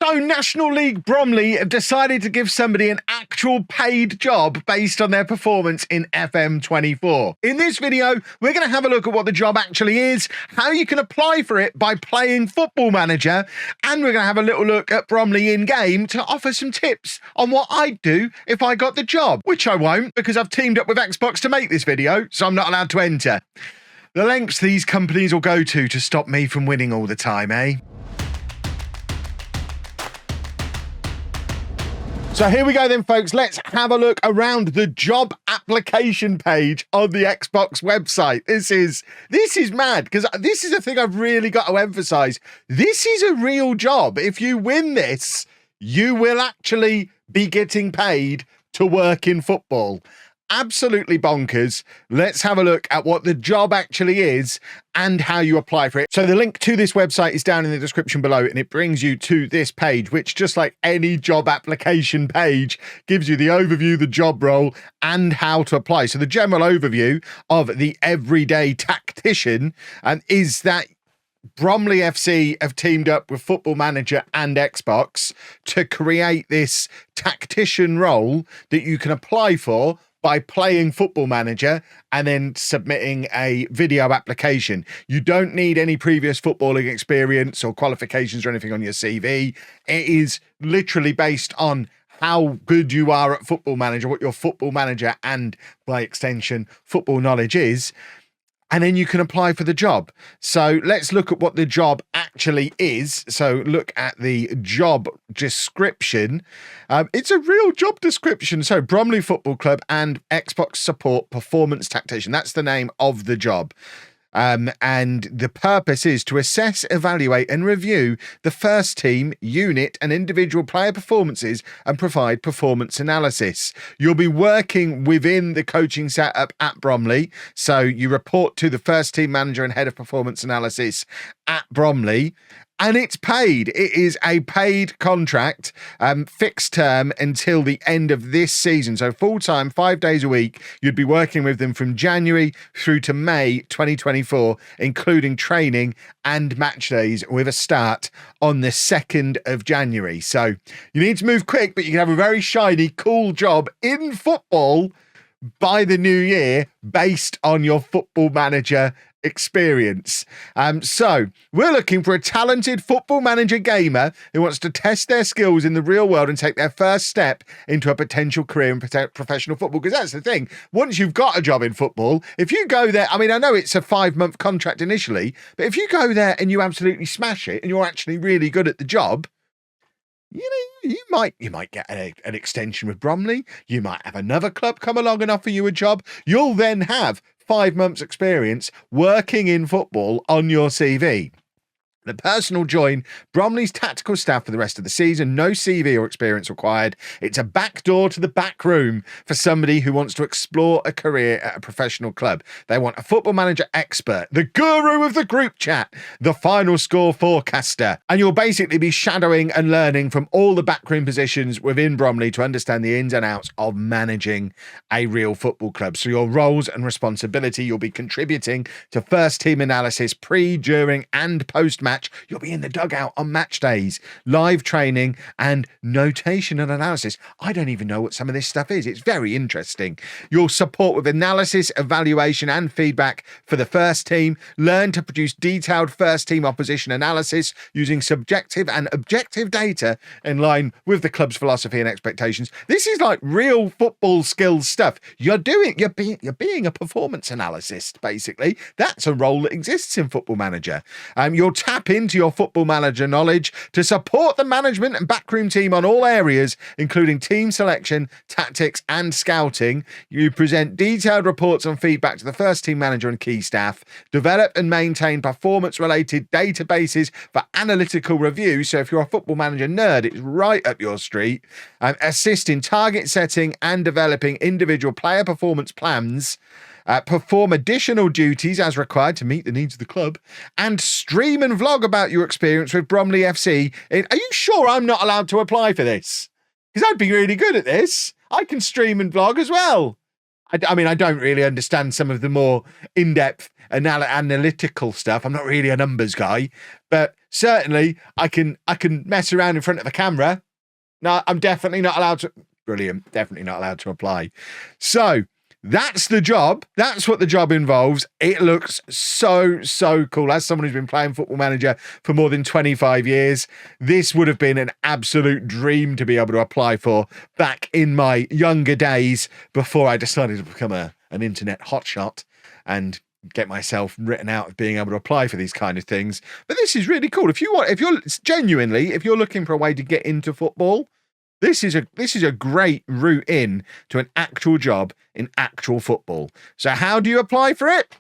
So National League Bromley have decided to give somebody an actual paid job based on their performance in FM24. In this video, we're going to have a look at what the job actually is, how you can apply for it by playing Football Manager, and we're going to have a little look at Bromley in-game to offer some tips on what I'd do if I got the job, which I won't because I've teamed up with Xbox to make this video, so I'm not allowed to enter. The lengths these companies will go to stop me from winning all the time, eh? So here we go then, folks. Let's have a look around the job application page on the Xbox website. This is mad, because this is a thing I've really got to emphasize. This is a real job. If you win this, you will actually be getting paid to work in football. Absolutely bonkers. Let's have a look at what the job actually is and how you apply for it. So the link to this website is down in the description below, and it brings you to this page, which, just like any job application page, gives you the overview, the job role, and how to apply. So the general overview of the everyday tactician is that Bromley FC have teamed up with Football Manager and Xbox to create this tactician role that you can apply for by playing Football Manager and then submitting a video application. You don't need any previous footballing experience or qualifications or anything on your CV. It is literally based on how good you are at Football Manager, what your Football Manager and, by extension, football knowledge is. And then you can apply for the job. So let's look at what the job actually is. So look at the job description. It's a real job description. So Bromley Football Club and Xbox Support Performance Tactician. That's the name of the job. And the purpose is to assess, evaluate and review the first team, unit and individual player performances and provide performance analysis. You'll be working within the coaching setup at Bromley. So you report to the first team manager and head of performance analysis at Bromley. And it's paid. It is a paid contract, fixed term until the end of this season. So full-time, 5 days a week. You'd be working with them from January through to May 2024, including training and match days, with a start on the 2nd of January. So you need to move quick, but you can have a very shiny, cool job in football by the new year based on your Football Manager experience. So we're looking for a talented Football Manager gamer who wants to test their skills in the real world and take their first step into a potential career in professional football. Because that's the thing, once you've got a job in football, if you go there, I mean, I know it's a 5-month contract initially, but if you go there and you absolutely smash it and you're actually really good at the job, you know, you might get an extension with Bromley. You might have another club come along and offer you a job. You'll then have 5 months experience working in football on your CV. The person will join Bromley's tactical staff for the rest of the season. No CV or experience required. It's a back door to the back room for somebody who wants to explore a career at a professional club. They want a Football Manager expert, the guru of the group chat, the final score forecaster. And you'll basically be shadowing and learning from all the backroom positions within Bromley to understand the ins and outs of managing a real football club. So your roles and responsibility, you'll be contributing to first team analysis pre, during and post-match. You'll be in the dugout on match days, live training and notation and analysis. I don't even know what some of this stuff is. It's very interesting. You'll support with analysis, evaluation and feedback for the first team. Learn to produce detailed first team opposition analysis using subjective and objective data in line with the club's philosophy and expectations. This is like real football skills stuff. You're being a performance analyst, basically. That's a role that exists in Football Manager. You'll tap into your Football Manager knowledge to support the management and backroom team on all areas, including team selection, tactics and scouting. You present detailed reports on feedback to the first team manager and key staff, develop and maintain performance-related databases for analytical review. So if you're a Football Manager nerd, it's right up your street. Assist in target setting and developing individual player performance plans. Perform additional duties as required to meet the needs of the club, and stream and vlog about your experience with Bromley FC. Are you sure I'm not allowed to apply for this? Because I'd be really good at this. I can stream and vlog as well. I mean, I don't really understand some of the more in-depth analytical stuff. I'm not really a numbers guy, but certainly I can mess around in front of a camera. No, I'm definitely not allowed to. Brilliant. Definitely not allowed to apply. So that's the job. That's what the job involves. It looks so cool. As someone who's been playing Football Manager for more than 25 years, this would have been an absolute dream to be able to apply for back in my younger days before I decided to become an internet hotshot and get myself written out of being able to apply for these kind of things. But this is really cool. If you're looking for a way to get into football, this is a great route in to an actual job in actual football. So how do you apply for it?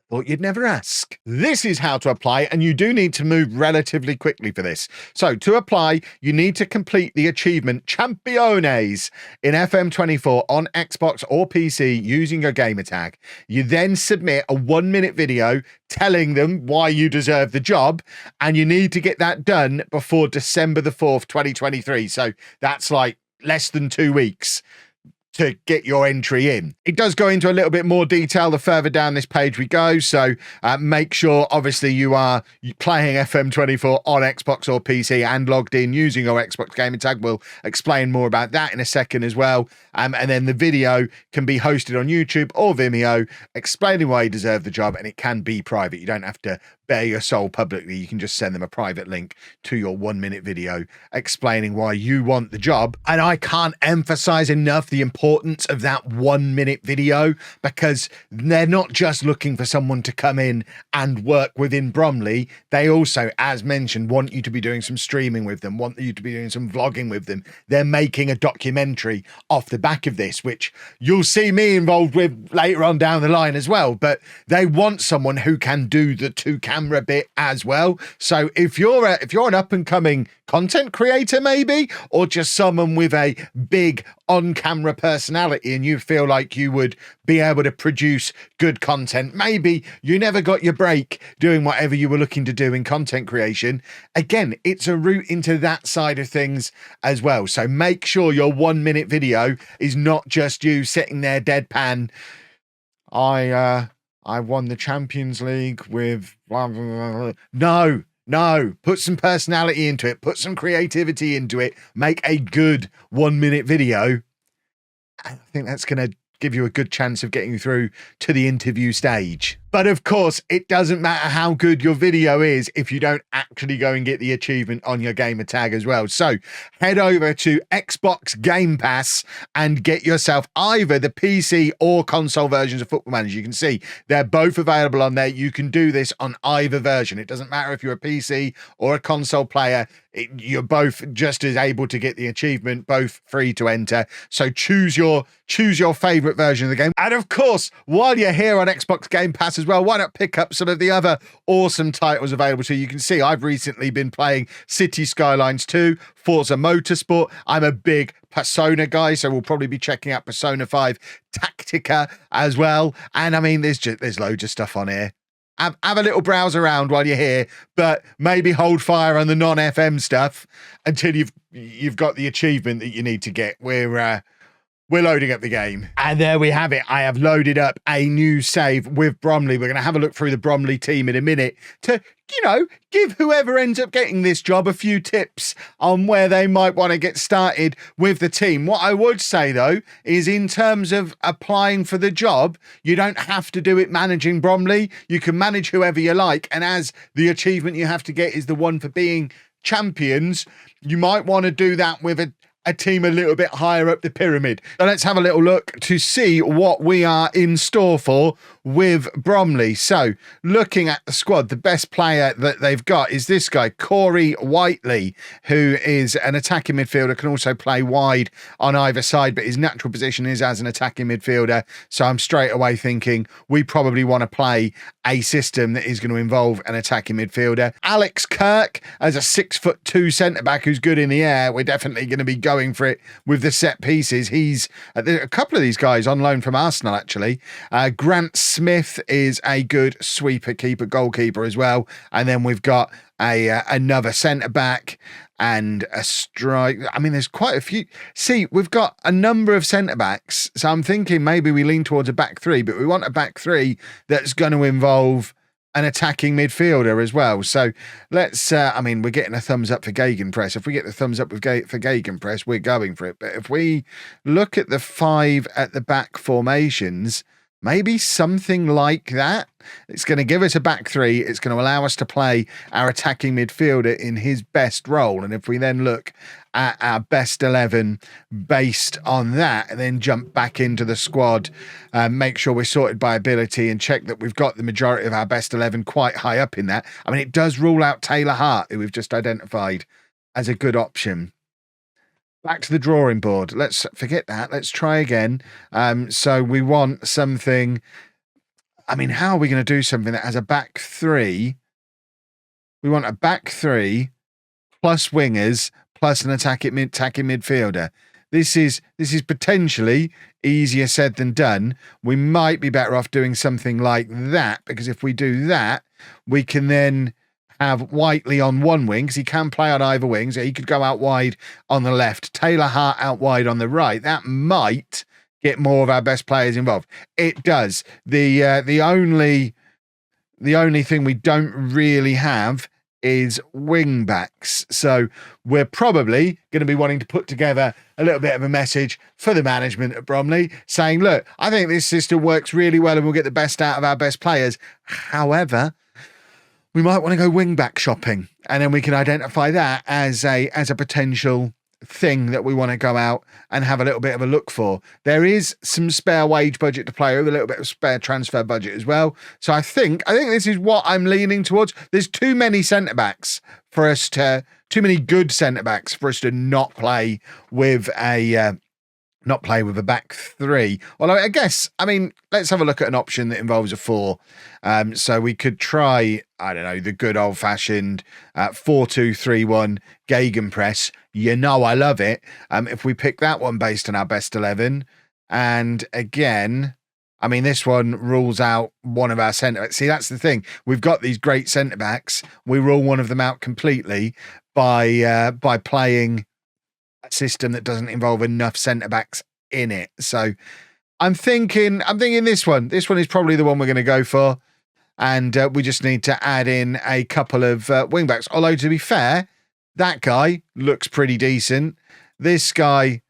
Thought you'd never ask. This is how to apply, and you do need to move relatively quickly for this. So to apply, you need to complete the achievement Championes in FM24 on Xbox or PC using your gamer tag. You then submit a 1-minute video telling them why you deserve the job, and you need to get that done before December the 4th, 2023. So that's like less than 2 weeks to get your entry in. It does go into a little bit more detail the further down this page we go, so make sure obviously you are playing FM24 on Xbox or PC and logged in using your Xbox gaming tag. We'll explain more about that in a second as well. And then the video can be hosted on YouTube or Vimeo explaining why you deserve the job, and it can be private. You don't have to bare your soul publicly. You can just send them a private link to your 1-minute video explaining why you want the job. And I can't emphasize enough the importance of that 1-minute video, because they're not just looking for someone to come in and work within Bromley. They also, as mentioned, want you to be doing some streaming with them, want you to be doing some vlogging with them. They're making a documentary off the back of this, which you'll see me involved with later on down the line as well. But they want someone who can do the camera bit as well. So if you're an up-and-coming content creator maybe, or just someone with a big on-camera personality and you feel like you would be able to produce good content, maybe you never got your break doing whatever you were looking to do in content creation, again, it's a route into that side of things as well. So make sure your 1-minute video is not just you sitting there deadpan, I won the Champions League with blah, blah, blah. No, put some personality into it, put some creativity into it, make a good 1-minute video. I think that's going to give you a good chance of getting through to the interview stage. But of course, it doesn't matter how good your video is if you don't actually go and get the achievement on your gamer tag as well. So head over to Xbox Game Pass and get yourself either the PC or console versions of Football Manager. You can see they're both available on there. You can do this on either version. It doesn't matter if you're a PC or a console player. You're both just as able to get the achievement, both free to enter. So choose your favorite version of the game. And of course, while you're here on Xbox Game Pass as well, why not pick up some of the other awesome titles available to you? You can see I've recently been playing City Skylines 2, Forza Motorsport. I'm a big Persona guy, so we'll probably be checking out Persona 5 Tactica as well. And I mean, there's loads of stuff on here. Have a little browse around while you're here, but maybe hold fire on the non-FM stuff until you've got the achievement that you need to get. We're loading up the game. And there we have it. I have loaded up a new save with Bromley. We're going to have a look through the Bromley team in a minute to, give whoever ends up getting this job a few tips on where they might want to get started with the team. What I would say, though, is in terms of applying for the job, you don't have to do it managing Bromley. You can manage whoever you like. And as the achievement you have to get is the one for being champions, you might want to do that with a team a little bit higher up the pyramid. So let's have a little look to see what we are in store for with Bromley. So looking at the squad, the best player that they've got is this guy, Corey Whiteley, who is an attacking midfielder, can also play wide on either side, but his natural position is as an attacking midfielder. So I'm straight away thinking we probably want to play a system that is going to involve an attacking midfielder. Alex Kirk as a 6'2" centre-back who's good in the air. We're definitely going to be going for it with the set pieces. He's a couple of these guys on loan from Arsenal, actually. Grant Smith is a good sweeper, keeper, goalkeeper as well. And then we've got another centre-back. and a strike. I mean, there's quite a few. See, we've got a number of centre-backs, so I'm thinking maybe we lean towards a back three, but we want a back three that's going to involve an attacking midfielder as well. So let's, I mean, we're getting a thumbs up for Gegenpress. If we get the thumbs up for Gegenpress, we're going for it. But if we look at the 5 at the back formations, maybe something like that. It's going to give us a back three. It's going to allow us to play our attacking midfielder in his best role. And if we then look at our best 11 based on that, and then jump back into the squad, make sure we're sorted by ability and check that we've got the majority of our best 11 quite high up in that. I mean, it does rule out Taylor Hart, who we've just identified as a good option. Back to the drawing board. Let's forget that. Let's try again. So we want something. I mean, how are we going to do something that has a back three? We want a back three plus wingers plus an attacking midfielder. This is potentially easier said than done. We might be better off doing something like that, because if we do that, we can then have Whiteley on one wing, because he can play on either wing, so he could go out wide on the left, Taylor Hart out wide on the right. That might get more of our best players involved. It does. The only thing we don't really have is wing backs. So we're probably going to be wanting to put together a little bit of a message for the management at Bromley saying, look, I think this system works really well and we'll get the best out of our best players. However, we might want to go wing back shopping, and then we can identify that as a potential thing that we want to go out and have a little bit of a look for. There is some spare wage budget to play with, a little bit of spare transfer budget as well. So I think this is what I'm leaning towards. There's too many centre-backs for us to, too many good centre-backs for us to not play with a back three. Although I guess, I mean, let's have a look at an option that involves a 4. So we could try, I don't know, the good old fashioned 4-2-3-1 Gegenpress. You know, I love it. If we pick that one based on our best 11, and again, I mean, this one rules out one of our centre-backs. See, that's the thing. We've got these great centre-backs. We rule one of them out completely by playing a system that doesn't involve enough centre-backs in it. So I'm thinking this one. This one is probably the one we're going to go for. And we just need to add in a couple of wing-backs. Although, to be fair, that guy looks pretty decent. This guy,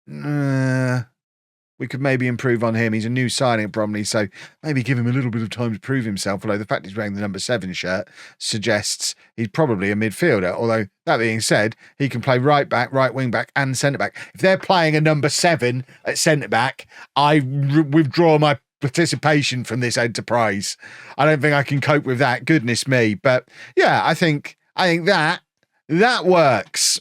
we could maybe improve on him. He's a new signing at Bromley, so maybe give him a little bit of time to prove himself. Although the fact he's wearing the number 7 shirt suggests he's probably a midfielder. Although, that being said, he can play right back, right wing back, and centre back. If they're playing a number 7 at centre back, I withdraw my participation from this enterprise. I don't think I can cope with that. Goodness me. But yeah, I think that works.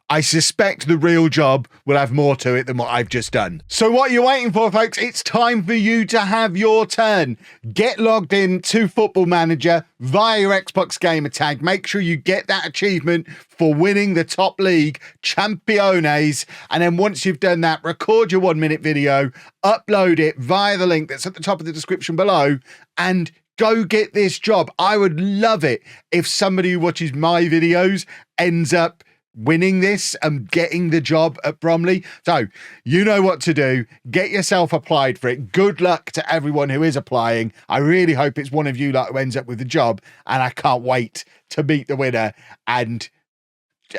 I suspect the real job will have more to it than what I've just done. So what are you waiting for, folks? It's time for you to have your turn. Get logged in to Football Manager via your Xbox gamer tag. Make sure you get that achievement for winning the top league, Championes. And then once you've done that, record your 1-minute video, upload it via the link that's at the top of the description below, and go get this job. I would love it if somebody who watches my videos ends up winning this and getting the job at Bromley. So you know what to do. Get yourself applied for it. Good luck to everyone who is applying. I really hope it's one of you who ends up with the job, and I can't wait to meet the winner. And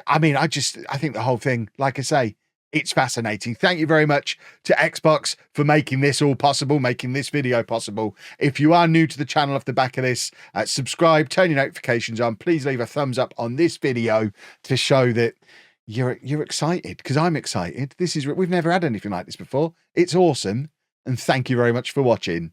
I mean, I think the whole thing, like I say, it's fascinating. Thank you very much to Xbox for making this all possible, making this video possible. If you are new to the channel off the back of this, subscribe, turn your notifications on. Please leave a thumbs up on this video to show that you're excited, because I'm excited. We've never had anything like this before. It's awesome. And thank you very much for watching.